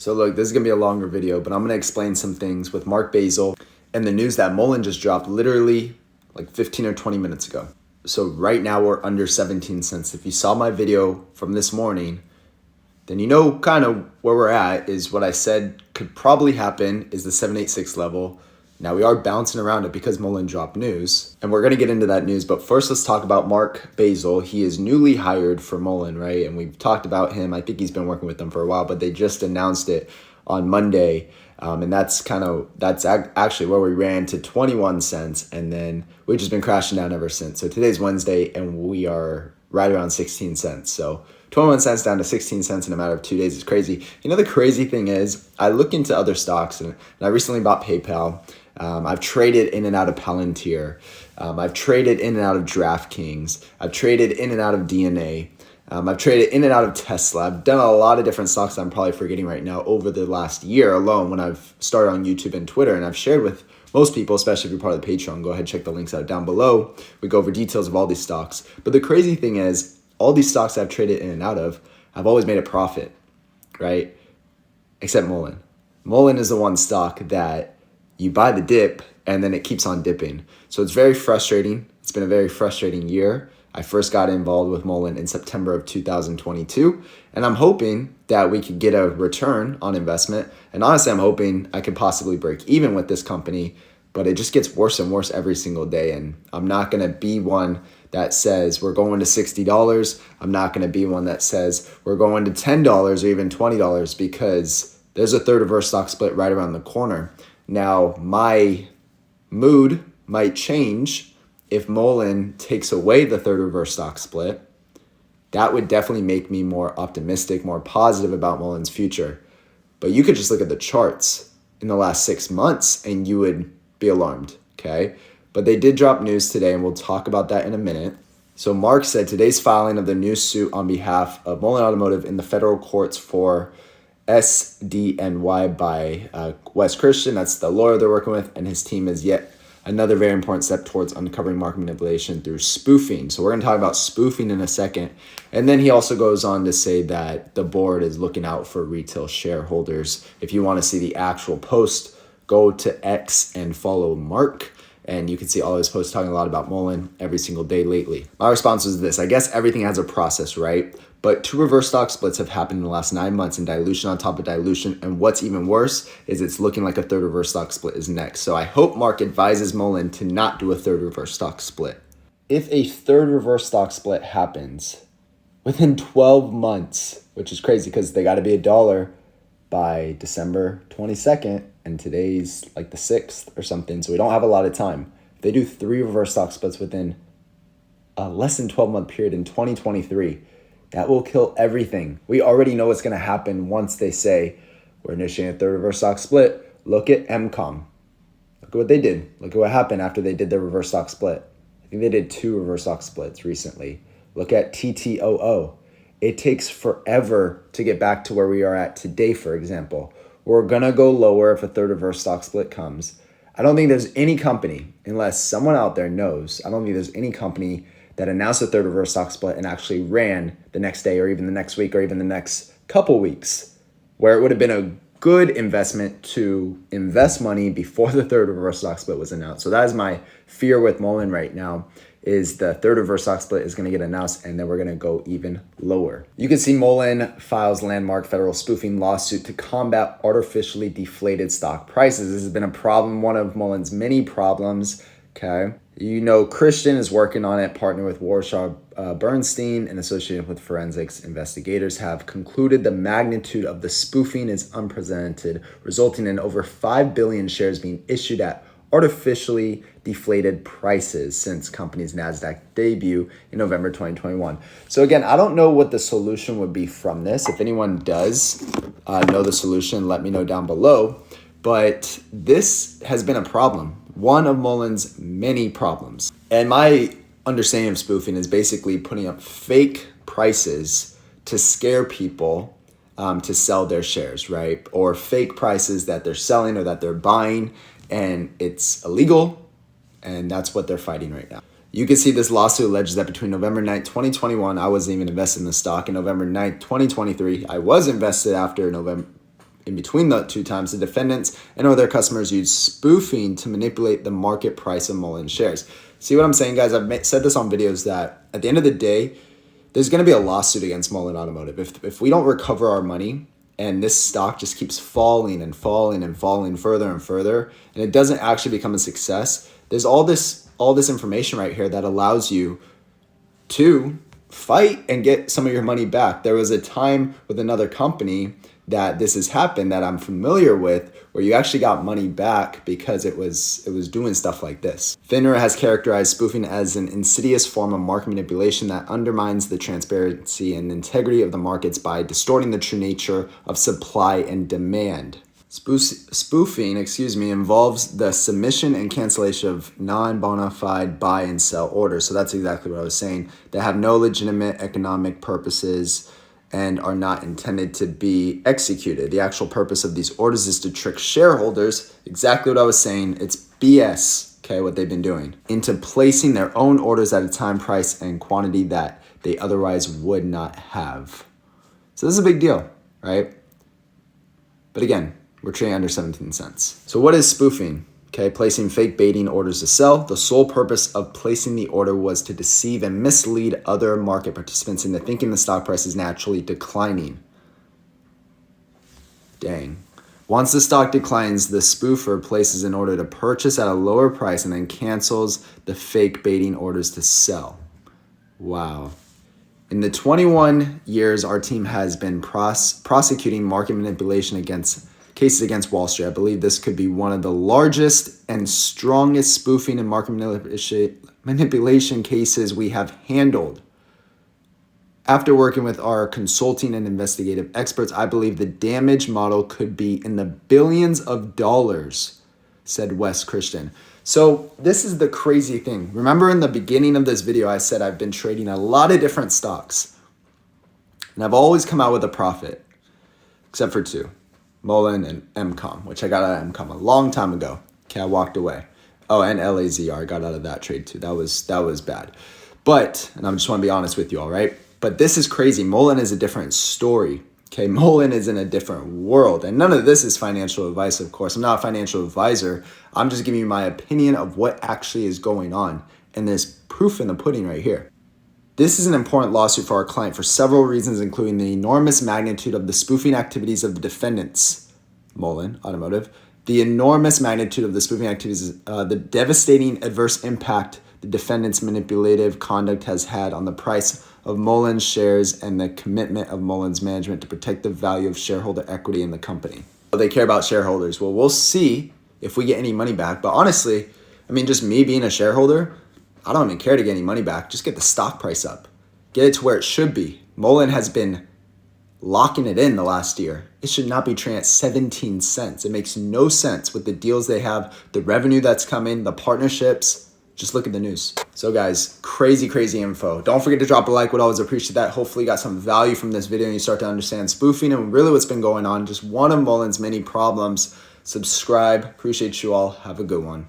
So look, this is gonna be a longer video, but I'm gonna explain some things with Mark Basil and the news that Mullen just dropped literally like 15 or 20 minutes ago. So right now we're under 17 cents. If you saw my video from this morning, then you know kind of where we're at is what I said could probably happen is the 786 level. Now we are bouncing around it because Mullen dropped news, and we're gonna get into that news. But first, let's talk about Mark Basil. He is newly hired for Mullen, right? And we've talked about him. I think he's been working with them for a while, but they just announced it on Monday. And that's actually where we ran to 21 cents, and then we've just been crashing down ever since. So today's Wednesday, and we are right around 16 cents. So 21 cents down to 16 cents in a matter of 2 days is crazy. You know, the crazy thing is I look into other stocks, and I recently bought PayPal. I've traded in and out of Palantir. I've traded in and out of DraftKings. I've traded in and out of DNA. I've traded in and out of Tesla. I've done a lot of different stocks that I'm probably forgetting right now over the last year alone when I've started on YouTube and Twitter, and I've shared with most people, especially if you're part of the Patreon. Go ahead and check the links out down below. We go over details of all these stocks. But the crazy thing is, all these stocks I've traded in and out of, I've always made a profit, right? Except Mullen. Mullen is the one stock that you buy the dip and then it keeps on dipping. So it's very frustrating. It's been a very frustrating year. I first got involved with Mullen in September of 2022, and I'm hoping that we could get a return on investment. And honestly, I'm hoping I could possibly break even with this company, but it just gets worse and worse every single day. And I'm not gonna be one that says we're going to $60. I'm not gonna be one that says we're going to $10 or even $20 because there's a third reverse stock split right around the corner. Now, my mood might change if Mullen takes away the third reverse stock split. That would definitely make me more optimistic, more positive about Mullen's future. But you could just look at the charts in the last 6 months and you would be alarmed, okay? But they did drop news today, and we'll talk about that in a minute. So Mark said today's filing of the new suit on behalf of Mullen Automotive in the federal courts for SDNY by Wes Christian, that's the lawyer they're working with, and his team is yet another very important step towards uncovering market manipulation through spoofing. So we're going to talk about spoofing in a second. And then he also goes on to say that the board is looking out for retail shareholders. If you want to see the actual post, go to X and follow Mark. And you can see all his posts talking a lot about Mullen every single day lately. My response was this: I guess everything has a process, right? But 2 reverse stock splits have happened in the last 9 months, and dilution on top of dilution. And what's even worse is it's looking like a third reverse stock split is next. So I hope Mark advises Mullen to not do a third reverse stock split. If a third reverse stock split happens within 12 months, which is crazy because they got to be $1 by December 22nd, and today's like the 6th or something, so we don't have a lot of time. If they do 3 reverse stock splits within a less than 12-month period in 2023, that will kill everything. We already know what's going to happen once they say we're initiating a third reverse stock split. Look at MCOM. Look at what they did. Look at what happened after they did their reverse stock split. I think they did 2 reverse stock splits recently. Look at TTOO. It takes forever to get back to where we are at today, for example. We're going to go lower if a third reverse stock split comes. I don't think there's any company, unless someone out there knows, I don't think there's any company that announced a third reverse stock split and actually ran the next day or even the next week or even the next couple weeks, where it would have been a good investment to invest money before the third reverse stock split was announced. So that is my fear with Mullen right now, is the third reverse stock split is going to get announced and then we're going to go even lower. You can see Mullen files landmark federal spoofing lawsuit to combat artificially deflated stock prices. This has been a problem, one of Mullen's many problems, okay? You know, Christian is working on it, partner with Warshaw Bernstein and associated with forensics investigators have concluded the magnitude of the spoofing is unprecedented, resulting in over 5 billion shares being issued at artificially deflated prices since company's NASDAQ debut in November 2021. So again, I don't know what the solution would be from this. If anyone does know the solution, let me know down below. But this has been a problem, one of Mullen's many problems. And my understanding of spoofing is basically putting up fake prices to scare people to sell their shares, right? Or fake prices that they're selling or that they're buying, and it's illegal, and that's what they're fighting right now. You can see this lawsuit alleges that between November 9th, 2021, I wasn't even invested in the stock, and November 9th, 2023, I was invested after November In between the two times, the defendants and or their customers used spoofing to manipulate the market price of Mullen shares. See what I'm saying, guys? I've said this on videos that at the end of the day, there's going to be a lawsuit against Mullen Automotive. If we don't recover our money and this stock just keeps falling and falling and falling further and further, and it doesn't actually become a success, there's all this information right here that allows you to fight and get some of your money back. There was a time with another company that this has happened that I'm familiar with, where you actually got money back because it was doing stuff like this. FINRA has characterized spoofing as an insidious form of market manipulation that undermines the transparency and integrity of the markets by distorting the true nature of supply and demand. Spoofing, involves the submission and cancellation of non-bona fide buy and sell orders. So that's exactly what I was saying. They have no legitimate economic purposes and are not intended to be executed. The actual purpose of these orders is to trick shareholders, exactly what I was saying, it's BS, okay, what they've been doing, into placing their own orders at a time, price, and quantity that they otherwise would not have. So this is a big deal, right? But again, we're trading under 17 cents. So what is spoofing? Okay, placing fake baiting orders to sell. The sole purpose of placing the order was to deceive and mislead other market participants into thinking the stock price is naturally declining. Dang. Once the stock declines, the spoofer places an order to purchase at a lower price and then cancels the fake baiting orders to sell. Wow. In the 21 years our team has been prosecuting market manipulation cases against Wall Street, I believe this could be one of the largest and strongest spoofing and market manipulation cases we have handled. After working with our consulting and investigative experts, I believe the damage model could be in the billions of dollars, said Wes Christian. So this is the crazy thing. Remember in the beginning of this video, I said I've been trading a lot of different stocks, and I've always come out with a profit, except for two. Mullen and MCOM, which I got out of MCOM a long time ago. Okay, I walked away. Oh, and LAZR, I got out of that trade too. That was bad. But, and I just want to be honest with you all, right? But this is crazy. Mullen is a different story. Okay, Mullen is in a different world. And none of this is financial advice, of course. I'm not a financial advisor. I'm just giving you my opinion of what actually is going on. And there's proof in the pudding right here. This is an important lawsuit for our client for several reasons, including the enormous magnitude of the spoofing activities of the defendants, Mullen Automotive, the enormous magnitude of the spoofing activities, the devastating adverse impact the defendants' manipulative conduct has had on the price of Mullen shares, and the commitment of Mullen's management to protect the value of shareholder equity in the company. They care about shareholders. Well, we'll see if we get any money back. But honestly, I mean, just me being a shareholder, I don't even care to get any money back. Just get the stock price up. Get it to where it should be. Mullen has been locking it in the last year. It should not be trading at 17 cents. It makes no sense with the deals they have, the revenue that's coming, the partnerships. Just look at the news. So guys, crazy info. Don't forget to drop a like. Would always appreciate that. Hopefully you got some value from this video and you start to understand spoofing and really what's been going on. Just one of Mullen's many problems. Subscribe. Appreciate you all. Have a good one.